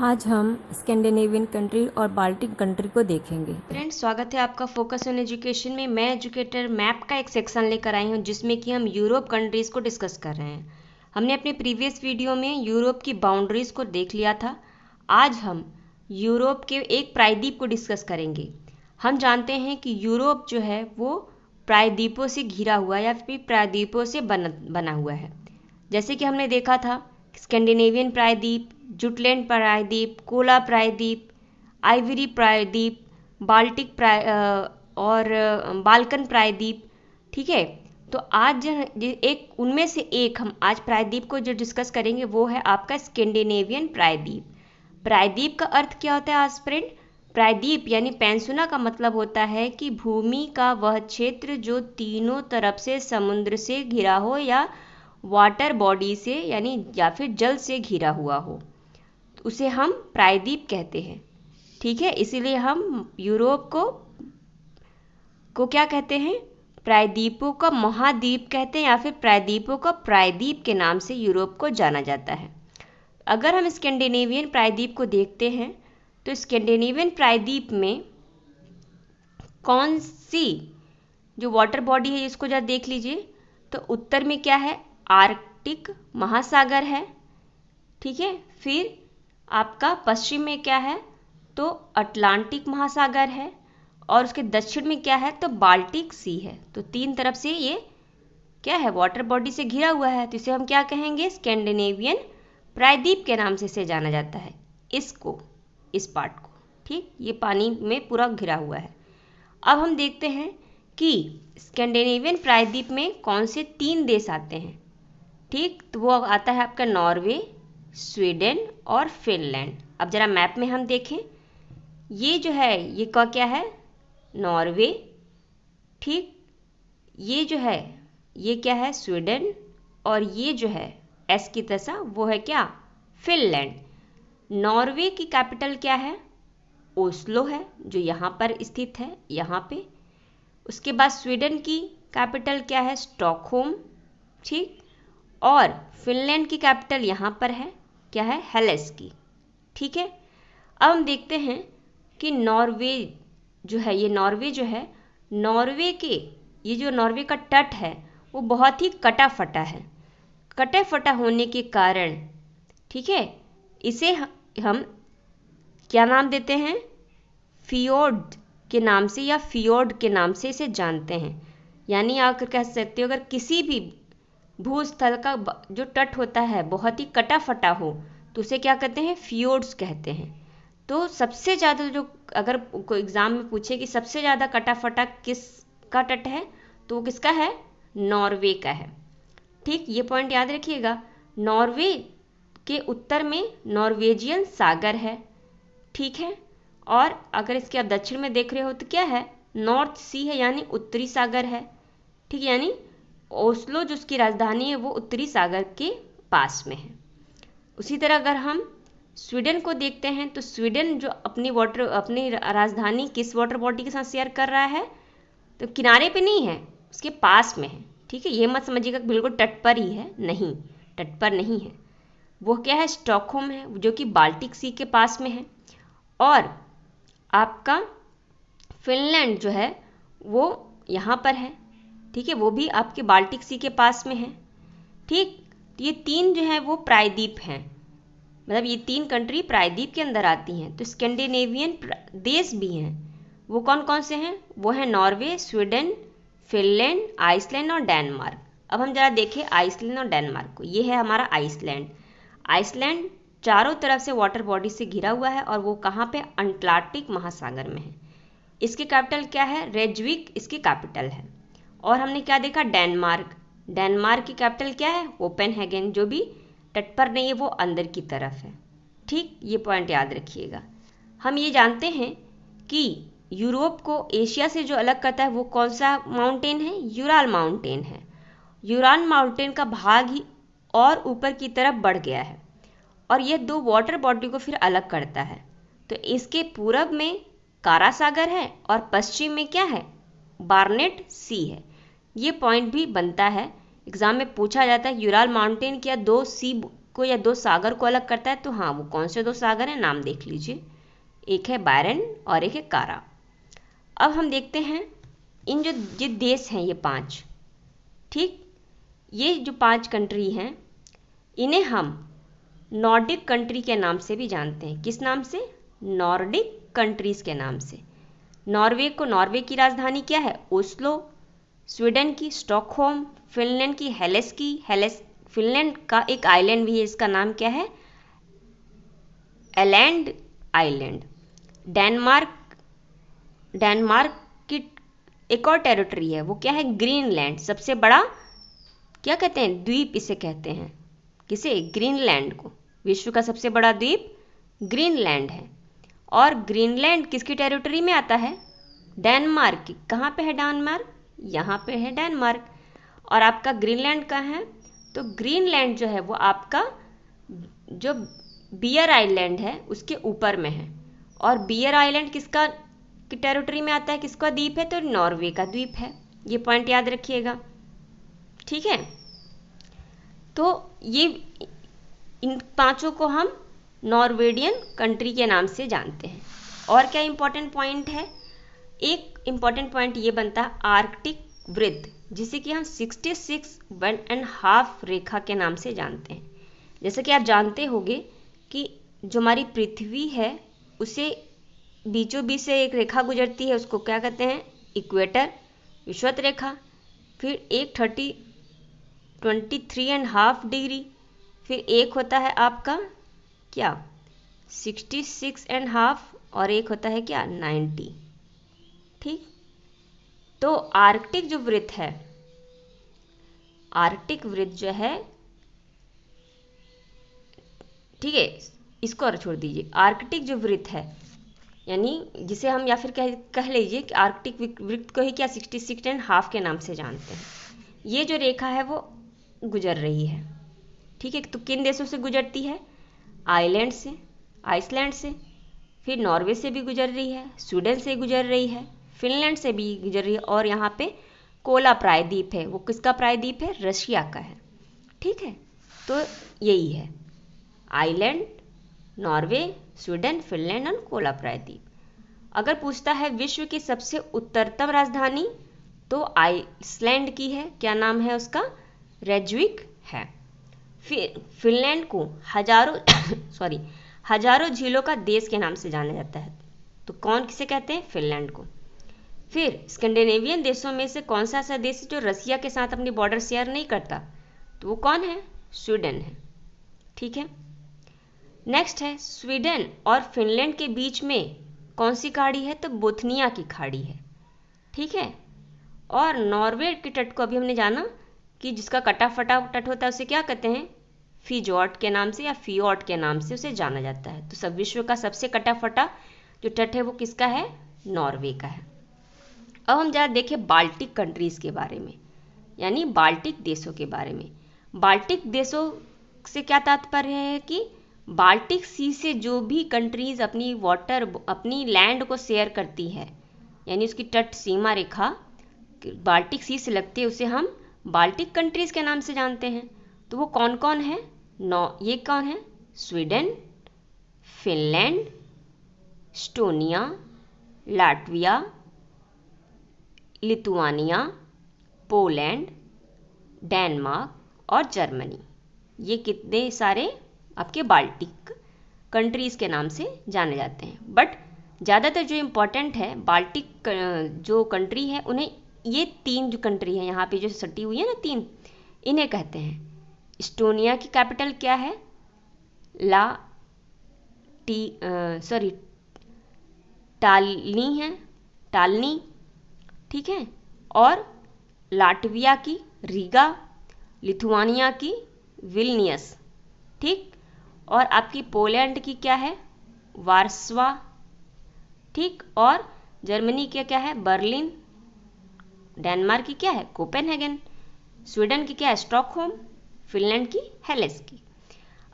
आज हम Scandinavian country और बाल्टिक कंट्री को देखेंगे। फ्रेंड्स, स्वागत है आपका फोकस ऑन एजुकेशन में। मैं एजुकेटर मैप का एक सेक्शन लेकर आई हूँ जिसमें कि हम यूरोप कंट्रीज़ को डिस्कस कर रहे हैं। हमने अपने प्रीवियस वीडियो में यूरोप की बाउंड्रीज़ को देख लिया था। आज हम यूरोप के एक प्रायद्वीप को डिस्कस करेंगे। हम जानते हैं कि यूरोप जो है वो प्रायद्वीपों से घिरा हुआ या फिर प्रायद्वीपों से बना हुआ है। जैसे कि हमने देखा था स्कैंडिनेवियन प्रायद्वीप, जुटलैंड प्रायद्वीप, कोला प्रायद्वीप, आइवरी प्रायद्वीप, बाल्टिक और बाल्कन प्रायद्वीप। ठीक है, तो आज एक उनमें से एक हम आज प्रायद्वीप को जो डिस्कस करेंगे वो है आपका स्कैंडिनेवियन प्रायद्वीप। प्रायद्वीप का अर्थ क्या होता है आज फ्रेंड? प्रायद्वीप यानी पेंसुला का मतलब होता है कि भूमि का वह क्षेत्र जो तीनों तरफ से समुद्र से घिरा हो या वाटर बॉडी से यानी या फिर जल से घिरा हुआ हो, उसे हम प्रायद्वीप कहते हैं। ठीक है, इसीलिए हम यूरोप को क्या कहते हैं? प्रायद्वीपों का महाद्वीप कहते हैं या फिर प्रायद्वीपों का प्रायद्वीप के नाम से यूरोप को जाना जाता है। अगर हम स्कैंडिनेवियन प्रायद्वीप को देखते हैं तो स्कैंडिनेवियन प्रायद्वीप में कौन सी जो वाटर बॉडी है इसको जरा देख लीजिए। तो उत्तर में क्या है? आर्कटिक महासागर है। ठीक है, फिर आपका पश्चिम में क्या है? तो अटलांटिक महासागर है और उसके दक्षिण में क्या है? तो बाल्टिक सी है। तो तीन तरफ से ये क्या है? वाटर बॉडी से घिरा हुआ है, तो इसे हम क्या कहेंगे? स्कैंडिनेवियन प्रायद्वीप के नाम से इसे जाना जाता है। इस पार्ट को, ठीक, ये पानी में पूरा घिरा हुआ है। अब हम देखते हैं कि स्कैंडिनेवियन प्रायद्वीप में कौन से 3 देश आते हैं। ठीक, तो वो आता है आपका नॉर्वे, स्वीडन और फिनलैंड। अब जरा मैप में हम देखें, ये जो है ये क्या है? नॉर्वे। ठीक, ये जो है ये क्या है? स्वीडन। और ये जो है एस की दशा वो है क्या? फिनलैंड। नॉर्वे की कैपिटल क्या है? ओस्लो है, जो यहाँ पर स्थित है, यहाँ पे। उसके बाद स्वीडन की कैपिटल क्या है? स्टॉकहोम। ठीक, और फिनलैंड की कैपिटल यहाँ पर है, क्या है? हेलेसिंकी। ठीक है, अब हम देखते हैं कि नॉर्वे जो है ये जो नॉर्वे का तट है वो बहुत ही कटा फटा है। कटे फटा होने के कारण, ठीक है, इसे हम क्या नाम देते हैं? फियोर्ड के नाम से या फियोर्ड के नाम से इसे जानते हैं। यानी आप कह सकते हो अगर किसी भी भूस्थल का जो तट होता है बहुत ही कटा फटा हो तो उसे क्या कहते हैं? फियोर्ड्स कहते हैं। तो सबसे ज़्यादा जो अगर कोई एग्ज़ाम में पूछे कि सबसे ज़्यादा कटा फटा किसका तट है तो वो किसका है? नॉर्वे का है। ठीक, ये पॉइंट याद रखिएगा। नॉर्वे के उत्तर में नॉर्वेजियन सागर है। ठीक है, और अगर इसके आप दक्षिण में देख रहे हो तो क्या है? नॉर्थ सी है यानी उत्तरी सागर है। ठीक, यानी ओस्लो जो उसकी राजधानी है वो उत्तरी सागर के पास में है। उसी तरह अगर हम स्वीडन को देखते हैं तो स्वीडन जो अपनी राजधानी किस वाटर बॉडी के साथ शेयर कर रहा है? तो किनारे पे नहीं है, उसके पास में है। ठीक है, ये मत समझिएगा बिल्कुल तट पर ही है, नहीं, तट पर नहीं है। वो क्या है? स्टॉकहोम है, जो कि बाल्टिक सी के पास में है। और आपका फिनलैंड जो है वो यहाँ पर है। ठीक है, वो भी आपके बाल्टिक सी के पास में है। ठीक, ये 3 जो है वो प्रायद्वीप हैं, मतलब ये 3 कंट्री प्रायद्वीप के अंदर आती हैं। तो स्कैंडिनेवियन देश भी हैं, वो कौन कौन से हैं? वो है नॉर्वे, स्वीडन, फिनलैंड, आइसलैंड और डेनमार्क। अब हम जरा देखें आइसलैंड और डेनमार्क को। ये है हमारा आइसलैंड। आइसलैंड चारों तरफ से वाटर बॉडी से घिरा हुआ है और वो कहाँ पे? अटलांटिक महासागर में है। इसकी कैपिटल क्या है? रेजविक इसकी कैपिटल है। और हमने क्या देखा? डेनमार्क की कैपिटल क्या है? कोपेनहेगन, जो भी तट पर नहीं है वो अंदर की तरफ है। ठीक, ये पॉइंट याद रखिएगा। हम ये जानते हैं कि यूरोप को एशिया से जो अलग करता है वो कौन सा माउंटेन है? यूराल माउंटेन है। यूराल माउंटेन का भाग ही और ऊपर की तरफ बढ़ गया है और ये 2 वाटर बॉडी को फिर अलग करता है। तो इसके पूरब में कारा सागर है और पश्चिम में क्या है? बार्नेट सी है। ये पॉइंट भी बनता है, एग्जाम में पूछा जाता है यूराल माउंटेन क्या 2 सी को या दो सागर को अलग करता है, तो हाँ वो कौन से दो सागर हैं, नाम देख लीजिए, एक है बायरन और एक है कारा। अब हम देखते हैं इन जो ये देश हैं, ये 5, ठीक, ये जो 5 कंट्री हैं, इन्हें हम नॉर्डिक कंट्री के नाम से भी जानते हैं। किस नाम से? नॉर्डिक कंट्रीज के नाम से। नॉर्वे की राजधानी क्या है? ओस्लो, स्वीडन की स्टॉकहोम, फिनलैंड की फिनलैंड का एक आइलैंड भी है, इसका नाम क्या है? एलैंड आइलैंड। डेनमार्क की एक और टेरिटरी है, वो क्या है? ग्रीनलैंड। सबसे बड़ा क्या कहते हैं? द्वीप इसे कहते हैं। किसे? ग्रीनलैंड को। विश्व का सबसे बड़ा द्वीप ग्रीनलैंड है। और ग्रीनलैंड किसकी टेरिटरी में आता है? डेनमार्क की। कहाँ पे है डेनमार्क? यहाँ पे है डेनमार्क। और आपका ग्रीनलैंड कहाँ है? तो ग्रीनलैंड जो है वो आपका जो बियर आइलैंड है उसके ऊपर में है। और बियर आइलैंड किसका की टेरिटरी में आता है? किसका द्वीप है? तो नॉर्वे का द्वीप है। ये पॉइंट याद रखिएगा, ठीक है। तो ये इन 5 को हम नॉर्वेडियन कंट्री के नाम से जानते हैं। और क्या इंपॉर्टेंट पॉइंट है? एक इंपॉर्टेंट पॉइंट ये बनता है आर्कटिक वृत्त, जिसे कि हम 66.5 रेखा के नाम से जानते हैं। जैसे कि आप जानते होंगे कि जो हमारी पृथ्वी है उसे बीचों बीच से एक रेखा गुजरती है, उसको क्या कहते हैं? इक्वेटर, विषुवत रेखा। फिर एक 23.5 डिग्री, फिर एक होता है आपका क्या? 66.5, और एक होता है क्या? 90, ठीक। तो आर्कटिक जो वृत्त है, आर्कटिक वृत्त जो है, ठीक है, इसको और छोड़ दीजिए। आर्कटिक जो वृत्त है, यानी जिसे हम या फिर कह लीजिए कि आर्कटिक वृत्त को ही क्या 66.5 के नाम से जानते हैं। ये जो रेखा है वो गुजर रही है, ठीक है। तो किन देशों से गुजरती है? आइसलैंड से, फिर नॉर्वे से भी गुजर रही है, स्वीडन से गुजर रही है, फिनलैंड से भी गुजर रही है, और यहाँ पे कोला प्रायद्वीप है। वो किसका प्रायद्वीप है? रशिया का है, ठीक है। तो यही है आइलैंड, नॉर्वे, स्वीडन, फिनलैंड और कोला प्रायद्वीप। अगर पूछता है विश्व की सबसे उत्तरतम राजधानी, तो आइसलैंड की है। क्या नाम है उसका? रेजविक है। फिर फिनलैंड को हजारों झीलों का देश के नाम से जाना जाता है। तो कौन किसे कहते हैं? फिनलैंड को। फिर स्कैंडिनेवियन देशों में से कौन सा ऐसा देश है जो रसिया के साथ अपनी बॉर्डर शेयर नहीं करता? तो वो कौन है? स्वीडन है, ठीक है। नेक्स्ट है स्वीडन और फिनलैंड के बीच में कौन सी खाड़ी है? तो बोथनिया की खाड़ी है, ठीक है। और नॉर्वे के तट को अभी हमने जाना कि जिसका कटा फटा तट होता है उसे क्या कहते हैं? फिजॉर्ट के नाम से या फियोर्ट के नाम से उसे जाना जाता है। तो सब विश्व का सबसे कटा फटा जो तट है वो किसका है? नॉर्वे का है। अब हम जरा देखें बाल्टिक कंट्रीज़ के बारे में, यानी बाल्टिक देशों के बारे में। बाल्टिक देशों से क्या तात्पर्य है कि बाल्टिक सी से जो भी कंट्रीज़ अपनी लैंड को शेयर करती है, यानी उसकी तट सीमा रेखा बाल्टिक सी से लगती है, उसे हम बाल्टिक कंट्रीज़ के नाम से जानते हैं। तो वो कौन कौन है? ये कौन है? Sweden, Finland, Estonia, Latvia, Lithuania, Poland, Denmark और जर्मनी। ये कितने सारे आपके बाल्टिक कंट्रीज़ के नाम से जाने जाते हैं। बट ज़्यादातर जो इम्पोर्टेंट है बाल्टिक जो कंट्री है, उन्हें ये 3 जो कंट्री है यहाँ पे जो सटी हुई है ना 3, इन्हें कहते हैं। एस्टोनिया की कैपिटल क्या है? टालनी, ठीक है। और लाटविया की रीगा, लिथुआनिया की विल्नियस, ठीक। और आपकी पोलैंड की क्या है? वार्सवा, ठीक। और जर्मनी की क्या है? बर्लिन। डेनमार्क की क्या है? कोपेनहेगन। स्वीडन की क्या है? स्टॉकहोम। फिनलैंड की हेलेसिंकी।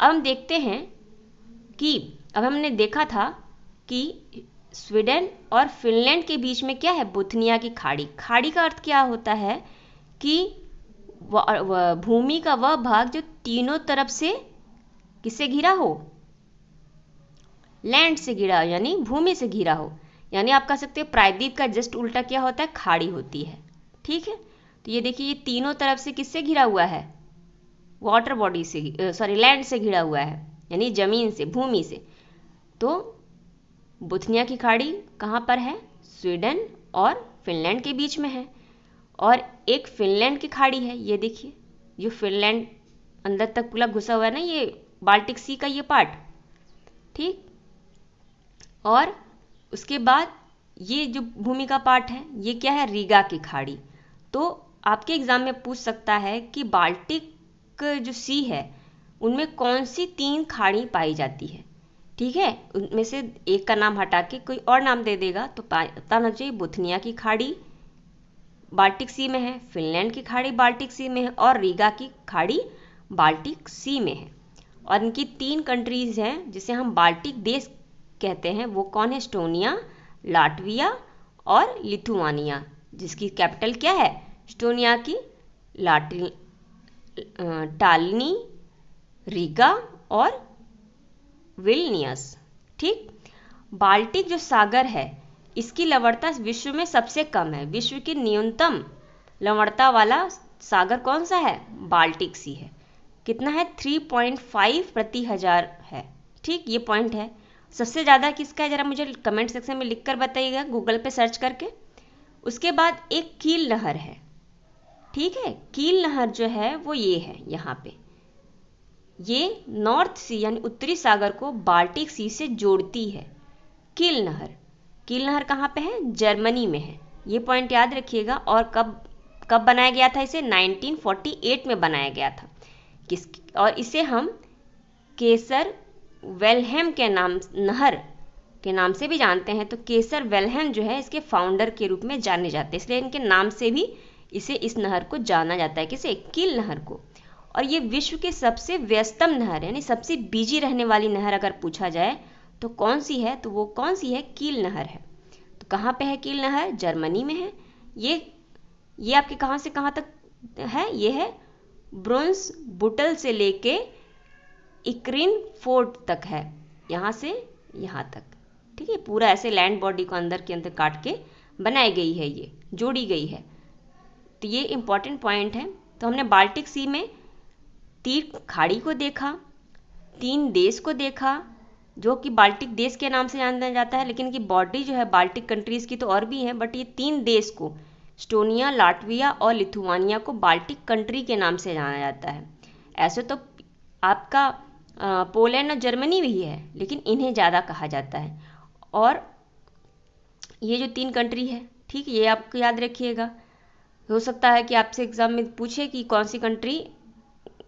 अब हम देखते हैं कि अब हमने देखा था कि स्वीडन और फिनलैंड के बीच में क्या है? बोथनिया की खाड़ी। खाड़ी का अर्थ क्या होता है कि भूमि का वह भाग जो तीनों तरफ से किससे घिरा हो? लैंड से घिरा हो, यानी भूमि से घिरा हो। यानी आप कह सकते हो प्रायद्वीप का जस्ट उल्टा क्या होता है? खाड़ी होती है। ठीक है, तो ये देखिए, ये तीनों तरफ से किससे घिरा हुआ है? वाटर बॉडी से, सॉरी लैंड से घिरा हुआ है, यानी जमीन से, भूमि से। तो बोथनिया की खाड़ी कहाँ पर है? स्वीडन और फिनलैंड के बीच में है। और एक फिनलैंड की खाड़ी है, ये देखिए, जो फिनलैंड अंदर तक पूरा घुसा हुआ है ना, ये बाल्टिक सी का ये पार्ट। ठीक, और उसके बाद ये जो भूमि का पार्ट है, ये क्या है? रीगा की खाड़ी। तो आपके एग्जाम में पूछ सकता है कि बाल्टिक जो सी है उनमें कौन सी 3 खाड़ी पाई जाती है। ठीक है, उनमें से एक का नाम हटा के कोई और नाम दे देगा तो पता होना चाहिए बोथनिया की खाड़ी बाल्टिक सी में है, फिनलैंड की खाड़ी बाल्टिक सी में है, और रीगा की खाड़ी बाल्टिक सी में है। और इनकी 3 कंट्रीज हैं जिसे हम बाल्टिक देश कहते हैं, वो कौन है? एस्टोनिया, लाटविया और लिथुआनिया, जिसकी कैपिटल क्या है? एस्टोनिया की टालिनी, रीगा और विल्नियस। ठीक, बाल्टिक जो सागर है इसकी लवणता विश्व में सबसे कम है। विश्व की न्यूनतम लवणता वाला सागर कौन सा है? बाल्टिक सी है। कितना है? 3.5 प्रति हजार है। ठीक, ये पॉइंट है। सबसे ज़्यादा किसका है? जरा मुझे कमेंट सेक्शन में लिखकर बताइएगा, गूगल पे सर्च करके। उसके बाद एक कील नहर है। ठीक है, कील नहर जो है वो ये है, यहाँ पे ये नॉर्थ सी यानी उत्तरी सागर को बाल्टिक सी से जोड़ती है। कील नहर, कील नहर कहाँ पे है? जर्मनी में है। ये पॉइंट याद रखिएगा। और कब कब बनाया गया था इसे? 1948 में बनाया गया था। और इसे हम केसर वेल्हेम के नाम, नहर के नाम से भी जानते हैं। तो केसर वेल्हेम जो है इसके फाउंडर के रूप में जाने जाते हैं, इसलिए इनके नाम से भी इसे, इस नहर को जाना जाता है। किसे? कील नहर को। और ये विश्व के सबसे व्यस्तम नहर यानी सबसे बिजी रहने वाली नहर अगर पूछा जाए तो कौन सी है? तो वो कौन सी है? कील नहर है। तो कहाँ पे है कील नहर? जर्मनी में है। ये आपके कहाँ से कहाँ तक है? ये है ब्रोंस बुटल से लेके इक्रिन फोर्ट तक है, यहाँ से यहाँ तक। ठीक है, पूरा ऐसे लैंड बॉडी को अंदर के अंदर काट के बनाई गई है, ये जोड़ी गई है। तो ये इंपॉर्टेंट पॉइंट है। तो हमने बाल्टिक सी में 3 खाड़ी को देखा, 3 देश को देखा जो कि बाल्टिक देश के नाम से जाना जाता है, लेकिन इनकी बॉडी जो है बाल्टिक कंट्रीज़ की तो और भी है, बट ये 3 देश को, एस्टोनिया, लाटविया और लिथुआनिया को बाल्टिक कंट्री के नाम से जाना जाता है। ऐसे तो आपका पोलैंड और जर्मनी भी है, लेकिन इन्हें ज़्यादा कहा जाता है। और ये जो 3 कंट्री है, ठीक, ये आपको याद रखिएगा। हो सकता है कि आपसे एग्जाम में पूछे कि कौन सी कंट्री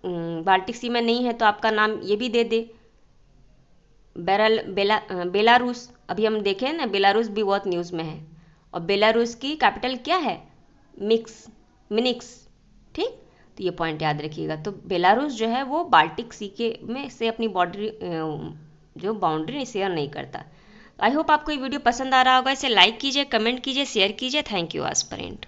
बाल्टिक सी में नहीं है, तो आपका नाम ये भी दे दे, बेलारूस। अभी हम देखें ना, बेलारूस भी बहुत न्यूज़ में है। और बेलारूस की कैपिटल क्या है? मिनिक्स। ठीक, तो ये पॉइंट याद रखिएगा। तो बेलारूस जो है वो बाल्टिक सी के में से अपनी जो बाउंड्री शेयर नहीं करता। आई होप आपको ये वीडियो पसंद आ रहा होगा। इसे लाइक कीजिए, कमेंट कीजिए, शेयर कीजिए। Thank you aspirant.